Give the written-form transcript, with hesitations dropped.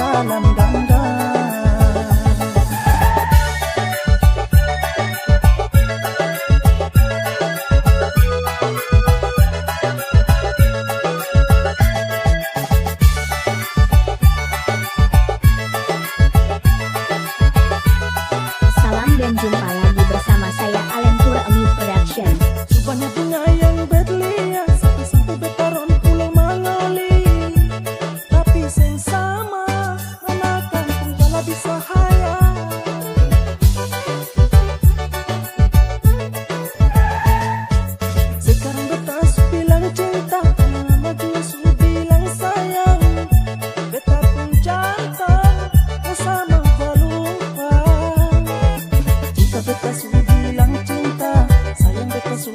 dalam ganggang. Salam dan jumpa lagi bersama saya Alentura Ami Production. Banyak bunga yang berlian sampai betaron pulau Mangali, tapi sing sama anak kampung bala bisa haya. Sekarang beta su bilang cinta, maju su bilang sayang. Beta pun jantan sama balupa. Jika beta su bilang cinta, sayang beta su